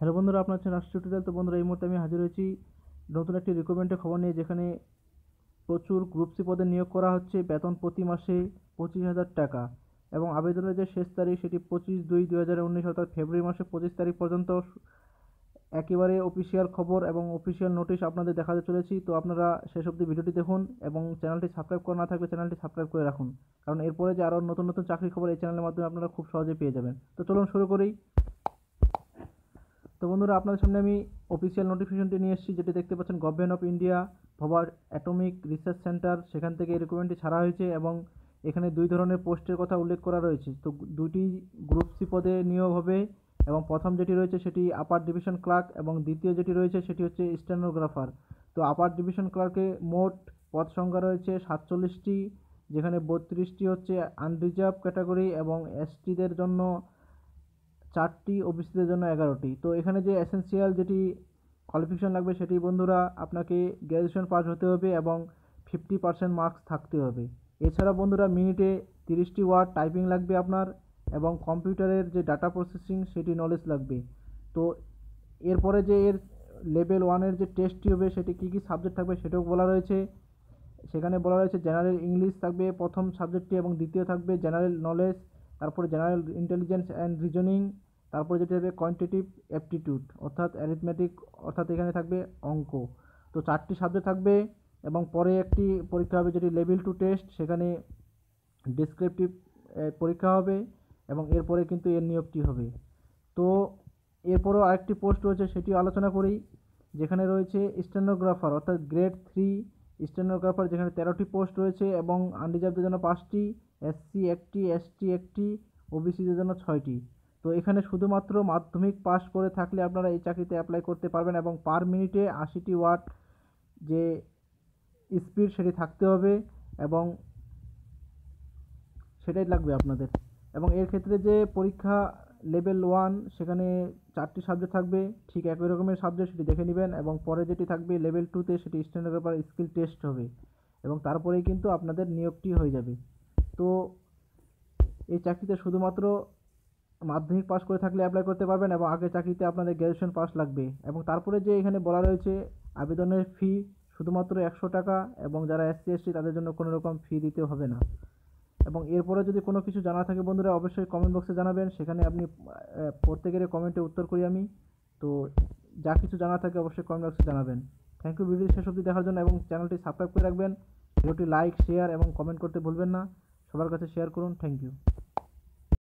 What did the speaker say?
Hello বন্ধুরা, আপনার হচ্ছে রাষ্ট্রীয় টিউটোরিয়াল। তো বন্ধুরা, এই মুহূর্তে আমি হাজির হয়েছি নতুন একটি রিক্রুটমেন্টের খবর নিয়ে, যেখানে প্রচুর গ্রুপ সি পদে নিয়োগ করা হচ্ছে। বেতন প্রতি মাসে 25,000 টাকা এবং আবেদনের যে শেষ তারিখ সেটি 25/2/2019 অর্থাৎ ফেব্রুয়ারি মাসের 25 তারিখ পর্যন্ত। একেবারে অফিসিয়াল খবর এবং অফিসিয়াল নোটিশ আপনাদের দেখাতে চলেছি। তো আপনারা শেষ অবধি ভিডিওটি দেখুন এবং চ্যানেলটি সাবস্ক্রাইব করা না থাকলে চ্যানেলটি সাবস্ক্রাইব করে রাখুন, কারণ এরপরে যে আরও নতুন নতুন চাকরির খবর এই চ্যানেলের মাধ্যমে আপনারা খুব সহজে পেয়ে যাবেন। তো চলুন শুরু করি। তো বন্ধুরা, আপনাদের সামনে আমি অফিসিয়াল নোটিফিকেশনটি নিয়ে এসেছি, যেটি দেখতে পাচ্ছেন গভর্নমেন্ট অফ ইন্ডিয়া ভাবার অ্যাটমিক রিসার্চ সেন্টার, সেখান থেকে এই রিক্রুটমেন্টটি ছাড়া হয়েছে এবং এখানে দুই ধরনের পোস্টের কথা উল্লেখ করা রয়েছে। তো দুটি গ্রুপ সি পদে নিয়োগ হবে এবং প্রথম যেটি রয়েছে সেটি আপার ডিভিশন ক্লার্ক এবং দ্বিতীয় যেটি রয়েছে সেটি হচ্ছে স্টেনোগ্রাফার। তো আপার ডিভিশন ক্লার্কে মোট পদ সংখ্যা রয়েছে 47টি, যেখানে 32টি হচ্ছে আনরিজার্ভ ক্যাটাগরি এবং এসটিদের জন্য 4টি, ওবিসিদের জন্য 11টি। তো এখানে যে এসেনশিয়াল যেটি কোয়ালিফিকেশন লাগবে সেটি বন্ধুরা আপনাকে গ্র্যাজুয়েশন পাস হতে হবে এবং 50% মার্কস থাকতে হবে। এছাড়া বন্ধুরা মিনিটে 30টি ওয়ার্ড টাইপিং লাগবে আপনার, এবং কম্পিউটারের যে ডাটা প্রসেসিং সেটি নলেজ লাগবে। তো এরপরে যে এর লেভেল 1-এর যে টেস্টটি হবে সেটি কী কী সাবজেক্ট থাকবে সেটাও বলা রয়েছে। সেখানে বলা রয়েছে জেনারেল ইংলিশ থাকবে প্রথম সাবজেক্টটি এবং দ্বিতীয় থাকবে জেনারেল নলেজ, তারপরে জেনারেল ইন্টেলিজেন্স অ্যান্ড রিজনিং, তারপরে যেটা হবে কোয়ান্টিটিভ অ্যাপটিটিউড অর্থাৎ অ্যারিথমেটিক, অর্থাৎ এখানে থাকবে অঙ্ক। তো 4টি সাবজেক্ট থাকবে এবং পরে একটি পরীক্ষা হবে যেটি লেভেল 2 টেস্ট, সেখানে ডেসক্রিপটিভ পরীক্ষা হবে এবং এরপরে কিন্তু এর নিয়োগটি হবে। তো এরপরও আরেকটি পোস্ট রয়েছে সেটি আলোচনা করি, যেখানে রয়েছে স্টেনোগ্রাফার অর্থাৎ গ্রেড 3 স্টেনোগ্রাফার, যেখানে 13টি পোস্ট রয়েছে এবং আনরিজার্ভদের জন্য 5টি, এসসি 1টি, এসটি 1টি, ওবিসিদের জন্য 6টি। তো এখানে শুধুমাত্র মাধ্যমিক পাস করে থাকলে আপনারা এই চাকরিতে অ্যাপ্লাই করতে পারবেন এবং পার মিনিটে 80টি ওয়াট যে স্পিড সেটি থাকতে হবে এবং সেটাই লাগবে আপনাদের। এবং এর ক্ষেত্রে যে পরীক্ষা লেভেল 1 সেখানে 4টি সাবজেক্ট থাকবে, ঠিক একই রকমের সাবজেক্ট, সেটি দেখে নেবেন। এবং পরে যেটি থাকবে লেভেল 2-তে সেটি স্টেনোগ্রাফার স্কিল টেস্ট হবে এবং তারপরেই কিন্তু আপনাদের নিয়োগটি হয়ে যাবে। তো এই চাকরিতে শুধুমাত্র মাধ্যমিক পাস করে থাকলে অ্যাপ্লাই করতে পারবেন এবং আগের চাকরিতে আপনাদের গ্র্যাজুয়েশন পাস লাগবে। এবং তারপরে যে এখানে বলা রয়েছে আবেদনের ফি শুধুমাত্র 100 টাকা এবং যারা এসসি এসটি তাদের জন্য কোনো রকম ফি দিতে হবে না। এবং এরপরে যদি কোনো কিছু জানা থাকে বন্ধুরা অবশ্যই কমেন্ট বক্সে জানাবেন, সেখানে আপনি প্রত্যেকের কমেন্টে উত্তর করি আমি। তো যা কিছু জানা থাকে অবশ্যই কমেন্ট বক্সে জানাবেন। থ্যাংক ইউ ভিডিও শেষ অবধি দেখার জন্য এবং চ্যানেলটি সাবস্ক্রাইব করে রাখবেন। ভিডিওটি লাইক, শেয়ার এবং কমেন্ট করতে ভুলবেন না। সবার কাছে শেয়ার করুন। Thank you.